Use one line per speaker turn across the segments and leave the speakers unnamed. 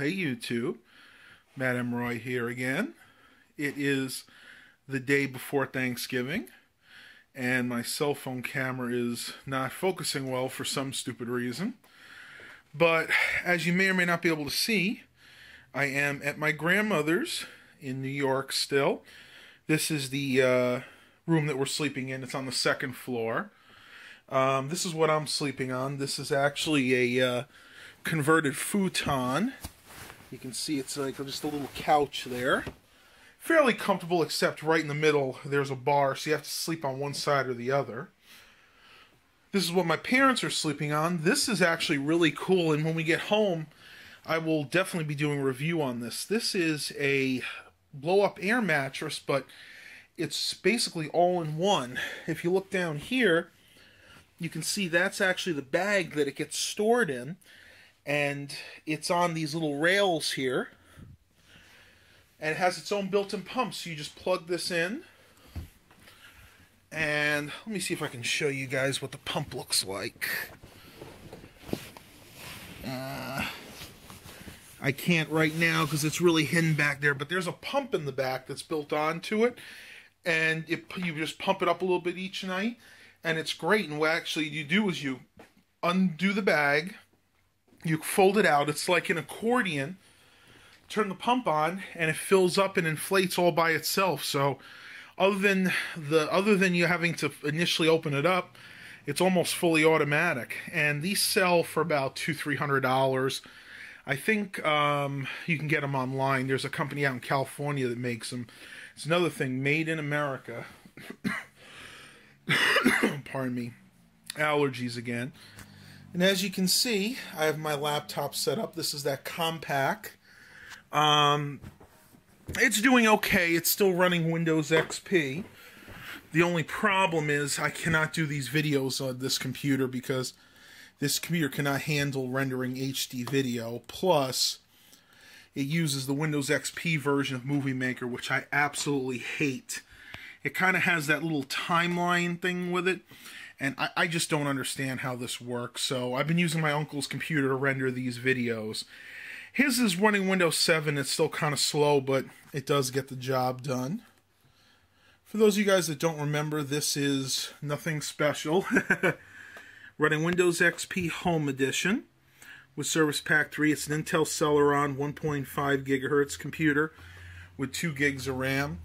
Hey YouTube, Matt Emroy here again. It is the day before Thanksgiving, and my cell phone camera is not focusing well for some stupid reason. But as you may or may not be able to see, I am at my grandmother's in New York still. This is the room that we're sleeping in. It's on the second floor. This is what I'm sleeping on. This is actually a converted futon. You can see it's like just a little couch there. Fairly comfortable, except right in the middle there's a bar, so you have to sleep on one side or the other. This is what my parents are sleeping on. This is actually really cool, and when we get home, I will definitely be doing a review on this. This is a blow-up air mattress, but it's basically all in one. If you look down here, you can see that's actually the bag that it gets stored in. And it's on these little rails here. And it has its own built-in pump, so you just plug this in. And let me see if I can show you guys what the pump looks like. I can't right now because it's really hidden back there, but there's a pump in the back that's built onto it. And you just pump it up a little bit each night. And it's great. And what actually you do is you undo the bag. You fold it out. It's like an accordion. Turn the pump on, and it fills up and inflates all by itself. So, other than you having to initially open it up, it's almost fully automatic. And these sell for about $200-300. I think you can get them online. There's a company out in California that makes them. It's another thing, made in America. Pardon me. Allergies again. And as you can see, I have my laptop set up. This is that Compact. It's doing okay. It's still running Windows XP. The only problem is I cannot do these videos on this computer because this computer cannot handle rendering HD video. Plus, it uses the Windows XP version of Movie Maker, which I absolutely hate. It kind of has that little timeline thing with it. And I just don't understand how this works. So I've been using my uncle's computer to render these videos. His is running Windows 7. It's still kind of slow, but it does get the job done. For those of you guys that don't remember, this is nothing special. Running Windows XP Home Edition with Service Pack 3. It's an Intel Celeron 1.5 gigahertz computer with 2 gigs of RAM.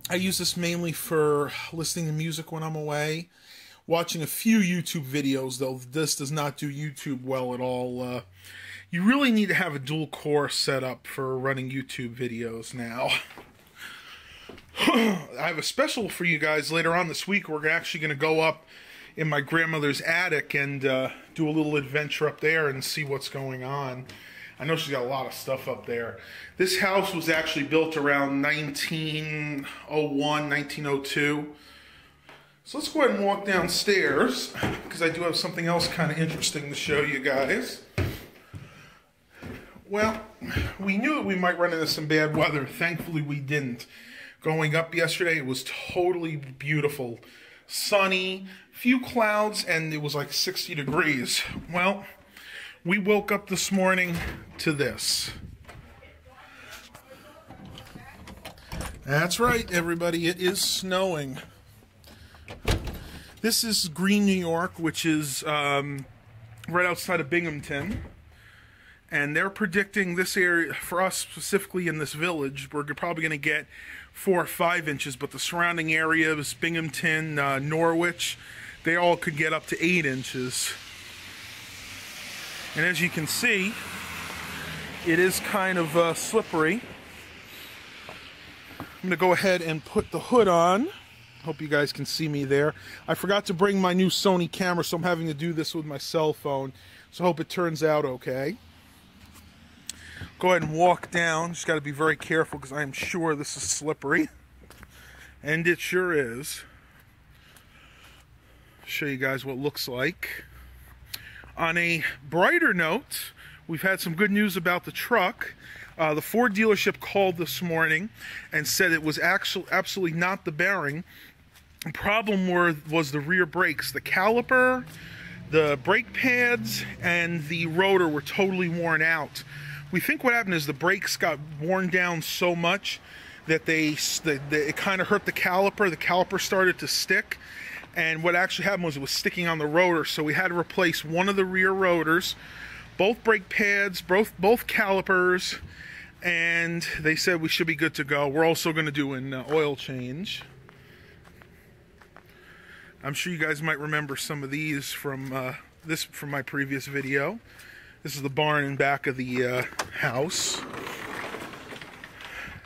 I use this mainly for listening to music when I'm away. Watching a few YouTube videos, though this does not do YouTube well at all. You really need to have a dual core setup for running YouTube videos now. I have a special for you guys later on this week. We're actually going to go up in my grandmother's attic and do a little adventure up there and see what's going on. I know she's got a lot of stuff up there. This house was actually built around 1901, 1902. So let's go ahead and walk downstairs, because I do have something else kind of interesting to show you guys. Well, we knew that we might run into some bad weather. Thankfully, we didn't. Going up yesterday, it was totally beautiful. Sunny, few clouds, and it was like 60 degrees. Well, we woke up this morning to this. That's right, everybody. It is snowing. This is Greene, New York, which is right outside of Binghamton. And they're predicting this area, for us specifically in this village, we're probably going to get 4 or 5 inches. But the surrounding areas, Binghamton, Norwich, they all could get up to 8 inches. And as you can see, it is kind of slippery. I'm going to go ahead and put the hood on. Hope you guys can see me there. I forgot to bring my new Sony camera, so I'm having to do this with my cell phone. So I hope it turns out okay. Go ahead and walk down. Just got to be very careful because I am sure this is slippery. And it sure is. Show you guys what it looks like. On a brighter note, we've had some good news about the truck. The Ford dealership called this morning and said it was absolutely not the bearing. The problem was the rear brakes. The caliper, the brake pads, and the rotor were totally worn out. We think what happened is the brakes got worn down so much that it kind of hurt the caliper. The caliper started to stick, and what actually happened was it was sticking on the rotor, so we had to replace one of the rear rotors, both brake pads, both calipers, and they said we should be good to go. We're also going to do an oil change. I'm sure you guys might remember some of these from my previous video. This is the barn in back of the house.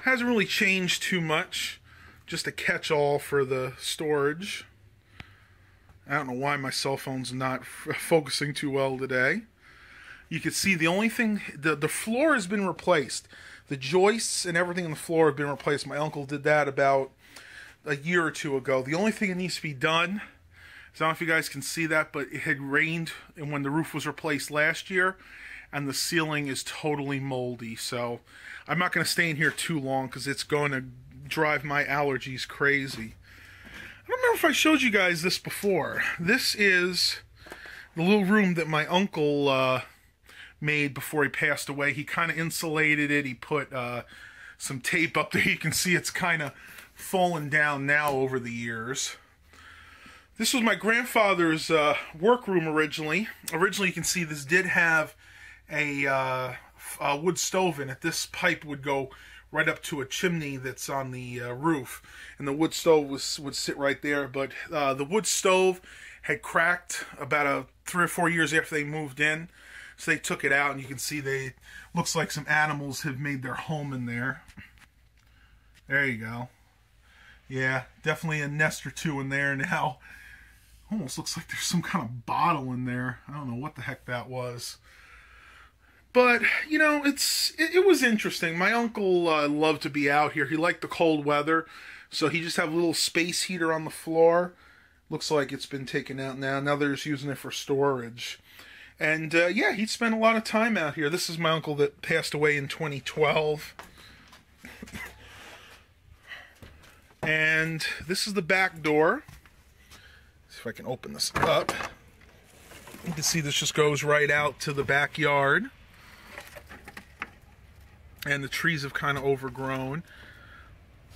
Hasn't really changed too much, just a catch-all for the storage. I don't know why my cell phone's not focusing too well today. You can see the only thing, the floor has been replaced. The joists and everything on the floor have been replaced. My uncle did that about a year or two ago. The only thing that needs to be done, I don't know if you guys can see that, but it had rained and when the roof was replaced last year, and the ceiling is totally moldy. So I'm not going to stay in here too long because it's going to drive my allergies crazy. I don't remember if I showed you guys this before. This is the little room that my uncle made before he passed away. He kind of insulated it. He put some tape up there. You can see it's kind of fallen down now over the years. This was my grandfather's workroom originally. Originally, you can see this did have a wood stove in it. This pipe would go right up to a chimney that's on the roof, and the wood stove would sit right there. But the wood stove had cracked about 3 or 4 years after they moved in, so they took it out, and you can see looks like some animals have made their home in there. There you go. Yeah, definitely a nest or two in there now. Almost looks like there's some kind of bottle in there. I don't know what the heck that was. But, you know, it was interesting. My uncle loved to be out here. He liked the cold weather, so he just had a little space heater on the floor. Looks like it's been taken out now. Now they're just using it for storage. And, yeah, he'd spent a lot of time out here. This is my uncle that passed away in 2012. And this is the back door. See if I can open this up. You can see this just goes right out to the backyard. And the trees have kind of overgrown.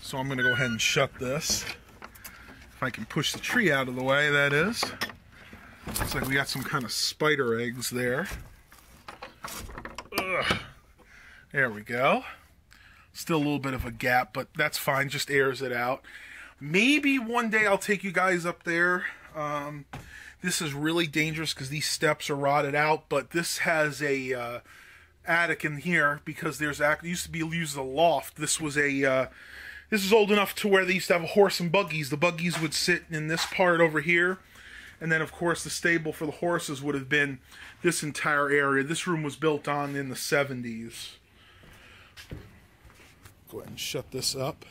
So I'm going to go ahead and shut this. If I can push the tree out of the way, that is. Looks like we got some kind of spider eggs there. Ugh. There we go. Still a little bit of a gap, but that's fine. Just airs it out. Maybe one day I'll take you guys up there. This is really dangerous because these steps are rotted out, but this has a attic in here because it used to be used as a loft. This is old enough to where they used to have a horse and buggies. The buggies would sit in this part over here, and then of course the stable for the horses would have been this entire area. This room was built on in the 70s. Go ahead and shut this up.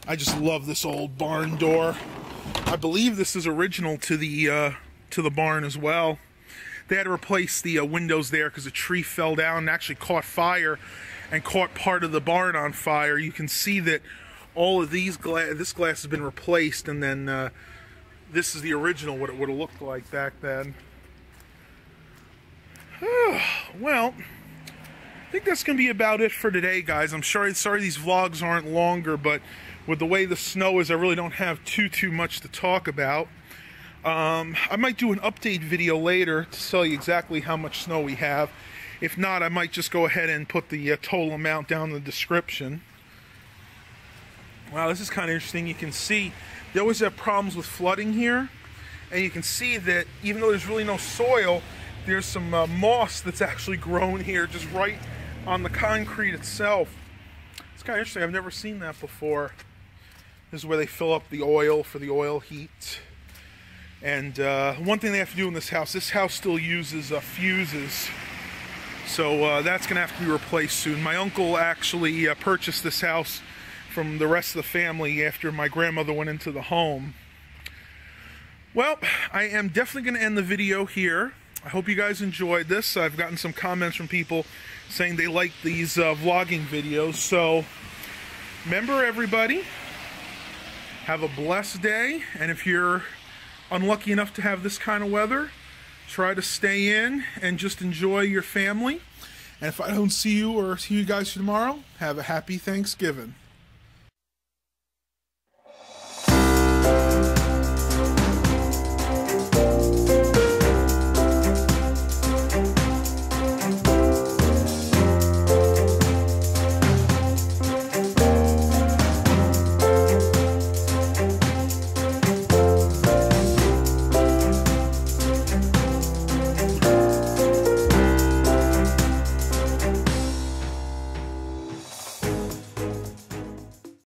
I just love this old barn door. I believe this is original to the barn as well. They had to replace the windows there because a tree fell down and actually caught fire and caught part of the barn on fire. You can see that all of this glass has been replaced, and then this is the original, what it would have looked like back then. Well, I think that's going to be about it for today, guys. I'm sorry these vlogs aren't longer, but with the way the snow is, I really don't have too much to talk about. I might do an update video later to tell you exactly how much snow we have. If not, I might just go ahead and put the total amount down in the description. Wow, this is kind of interesting. You can see they always have problems with flooding here, and you can see that even though there's really no soil, there's some moss that's actually grown here just right on the concrete itself. It's kind of interesting. I've never seen that before. This is where they fill up the oil for the oil heat. And one thing they have to do in this house still uses fuses. So that's going to have to be replaced soon. My uncle actually purchased this house from the rest of the family after my grandmother went into the home. Well, I am definitely going to end the video here. I hope you guys enjoyed this. I've gotten some comments from people saying they like these vlogging videos. So remember, everybody, have a blessed day. And if you're unlucky enough to have this kind of weather, try to stay in and just enjoy your family. And if I don't see you or see you guys tomorrow, have a happy Thanksgiving.